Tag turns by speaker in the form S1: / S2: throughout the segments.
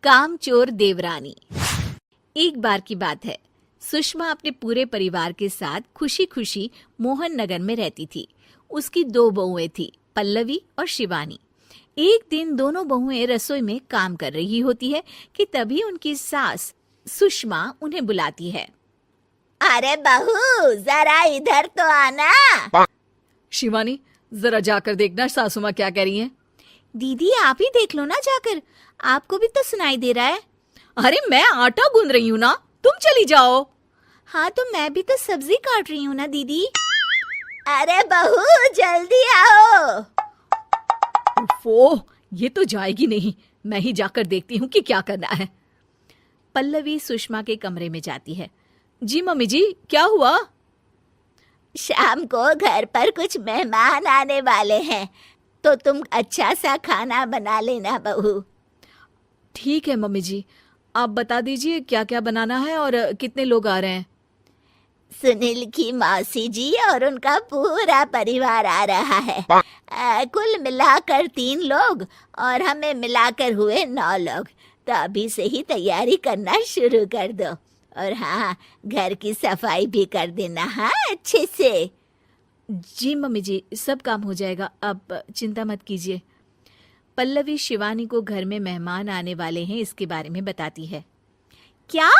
S1: कामचोर देवरानी। एक बार की बात है, सुषमा अपने पूरे परिवार के साथ खुशी खुशी मोहन नगर में रहती थी। उसकी 2 बहुएं थी, पल्लवी और शिवानी। एक दिन दोनों बहुएं रसोई में काम कर रही होती है कि तभी उनकी सास सुषमा उन्हें बुलाती है।
S2: अरे बहू, जरा इधर तो आना।
S3: शिवानी, जरा जाकर देखना सासू माँ क्या कह रही हैं।
S1: दीदी आप ही देख लो ना जाकर, आपको भी तो सुनाई दे रहा है।
S3: अरे मैं आटा गूंद रही हूँ ना, तुम चली जाओ।
S1: हाँ तो मैं भी तो सब्जी काट रही हूँ ना दीदी।
S2: अरे बहू जल्दी आओ।
S3: ओफो, ये तो जाएगी नहीं। मैं ही जाकर देखती हूँ कि क्या करना है।
S1: पल्लवी सुषमा के कमरे में जाती है। जी मम्मी जी, क्या हुआ?
S2: शाम को घर पर कुछ मेहमान आने वाले हैं, तो तुम अच्छा सा खाना बना लेना बहू।
S3: ठीक है मम्मी जी, आप बता दीजिए क्या क्या बनाना है और कितने लोग आ रहे हैं।
S2: सुनील की मौसी जी और उनका पूरा परिवार आ रहा है। कुल मिलाकर 3 लोग और हमें मिलाकर हुए 9 लोग। तो अभी से ही तैयारी करना शुरू कर दो। और हाँ, घर की सफाई भी कर देना, हाँ अच्छे से।
S1: जी मम्मी जी, सब काम हो जाएगा, आप चिंता मत कीजिए। पल्लवी शिवानी को घर में मेहमान आने वाले हैं इसके बारे में बताती है। क्या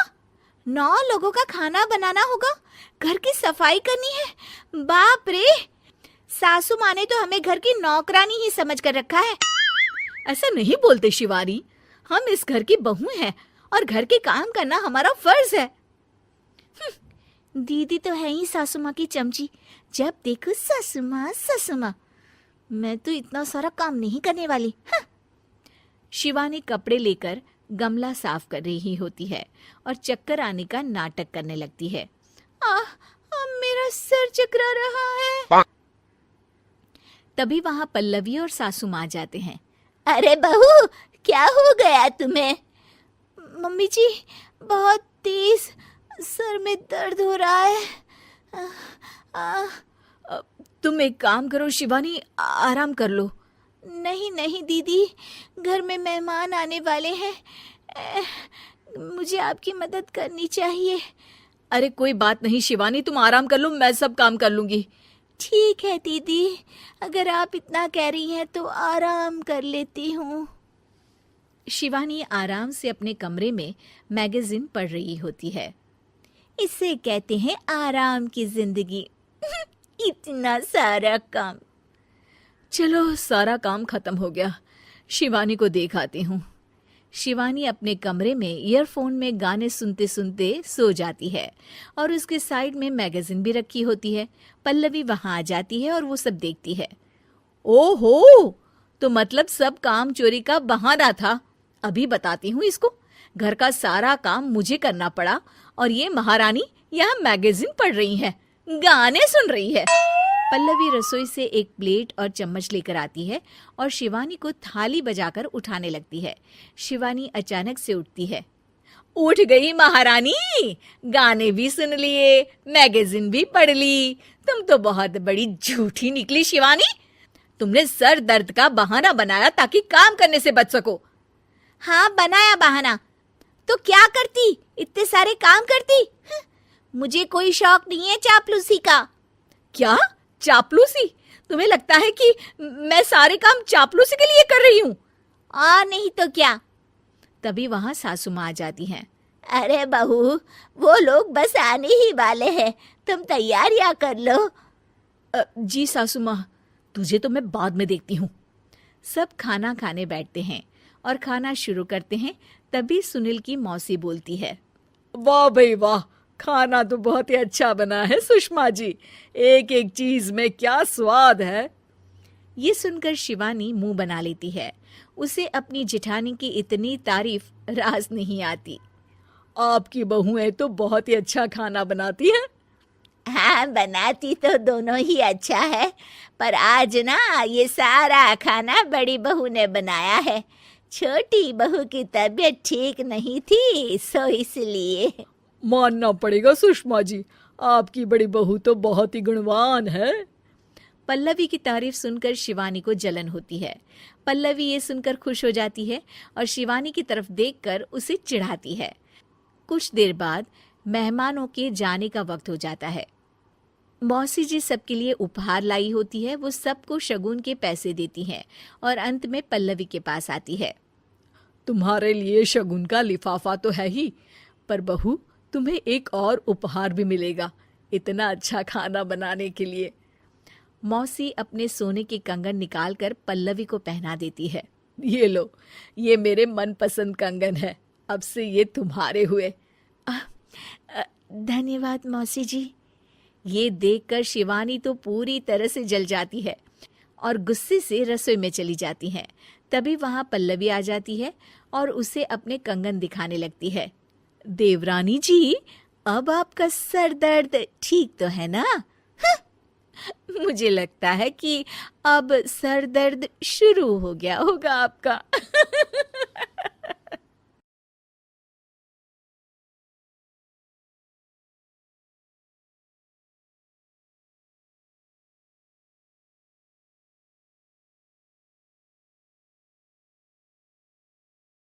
S1: 9 लोगों का खाना बनाना होगा, घर की सफाई करनी है? बाप रे, सासू माँ ने तो हमें घर की नौकरानी ही समझ कर रखा है।
S3: ऐसा नहीं बोलते शिवानी, हम इस घर की बहू हैं और घर के काम करना हमारा फर्ज है।
S1: दीदी तो है ही सासू माँ की चमची, जब देखो सासू माँ सासू माँ। मैं तो इतना सारा काम नहीं करने वाली। शिवानी कपड़े लेकर गमला साफ कर रही होती है और चक्कर आने का नाटक करने लगती है। मेरा सर चकरा रहा है। तभी वहां पल्लवी और सासू माँ जाते हैं।
S2: अरे बहू, क्या हो गया तुम्हें?
S1: मम्मी जी, बहुत तेज सर में दर्द हो रहा है।
S3: तुम एक काम करो शिवानी, आराम कर लो।
S1: नहीं नहीं दीदी, घर में मेहमान आने वाले हैं, मुझे आपकी मदद करनी चाहिए।
S3: अरे कोई बात नहीं शिवानी, तुम आराम कर लो, मैं सब काम कर लूंगी।
S1: ठीक है दीदी, अगर आप इतना कह रही हैं तो आराम कर लेती हूँ। शिवानी आराम से अपने कमरे में मैगजीन पढ़ रही होती है। इसे कहते हैं आराम की जिंदगी। इतना सारा काम।
S3: चलो सारा काम खत्म हो गया, शिवानी को देख आती हूँ।
S1: शिवानी अपने कमरे में ईयरफोन में गाने सुनते सुनते सो जाती है और उसके साइड में मैगजीन भी रखी होती है। पल्लवी वहां आ जाती है और वो सब देखती है।
S3: ओहो, तो मतलब सब काम चोरी का बहाना था। अभी बताती हूँ इसको। घर का सारा काम मुझे करना पड़ा और ये महारानी यहाँ मैगजीन पढ़ रही है, गाने सुन रही है।
S1: पल्लवी रसोई से एक प्लेट और चम्मच लेकर आती है और शिवानी को थाली बजाकर उठाने लगती है। शिवानी अचानक से उठती है।
S3: उठ गई महारानी, गाने भी सुन लिए, मैगजीन भी पढ़ ली। तुम तो बहुत बड़ी झूठी निकली शिवानी। तुमने सर दर्द का बहाना बनाया ताकि काम करने से बच सको।
S1: हाँ बनाया बहाना, तो क्या करती, इतने सारे काम करती। मुझे कोई शौक नहीं है चापलूसी का।
S3: क्या चापलूसी? तुम्हें लगता है कि मैं सारे काम चापलूसी के लिए कर रही हूँ?
S1: नहीं तो क्या। तभी वहां सासू माँ आ जाती हैं।
S2: अरे बहू, वो लोग बस आने ही वाले हैं, तुम तैयारियां कर लो।
S3: जी सासू माँ, तुझे तो मैं बाद में देखती हूँ।
S1: सब खाना खाने बैठते हैं और खाना शुरू करते हैं। तभी सुनील की मौसी बोलती है।
S3: वाह भाई वाह, खाना तो बहुत ही अच्छा बना है सुषमा जी, एक एक चीज में क्या स्वाद है।
S1: ये सुनकर शिवानी मुंह बना लेती है। उसे अपनी जेठानी की इतनी तारीफ रास नहीं आती।
S3: आपकी बहुएं तो बहुत ही अच्छा खाना बनाती हैं।
S2: हाँ, बनाती तो दोनों ही अच्छा है, पर आज ना ये सारा खाना बड़ी बहू ने बनाया है। छोटी बहू की तबीयत ठीक नहीं थी, सो इसलिए।
S3: मानना पड़ेगा सुषमा जी, आपकी बड़ी बहू तो बहुत ही गुणवान है।
S1: पल्लवी की तारीफ सुनकर शिवानी को जलन होती है। पल्लवी ये सुनकर खुश हो जाती है और शिवानी की तरफ देखकर उसे चिढ़ाती है। कुछ देर बाद मेहमानों के जाने का वक्त हो जाता है। मौसी जी सबके लिए उपहार लाई होती है। वो सबको शगुन के पैसे देती हैं और अंत में पल्लवी के पास आती है।
S3: तुम्हारे लिए शगुन का लिफाफा तो है ही, पर बहू तुम्हें एक और उपहार भी मिलेगा इतना अच्छा खाना बनाने के लिए।
S1: मौसी अपने सोने के कंगन निकालकर पल्लवी को पहना देती है।
S3: ये लो, ये मेरे मनपसंद कंगन है, अब से ये तुम्हारे हुए।
S1: धन्यवाद मौसी जी। ये देखकर शिवानी तो पूरी तरह से जल जाती है और गुस्से से रसोई में चली जाती है। तभी वहां पल्लवी आ जाती है और उसे अपने कंगन दिखाने लगती है। देवरानी जी, अब आपका सर दर्द ठीक तो है ना? मुझे लगता है कि अब सर दर्द शुरू हो गया होगा आपका।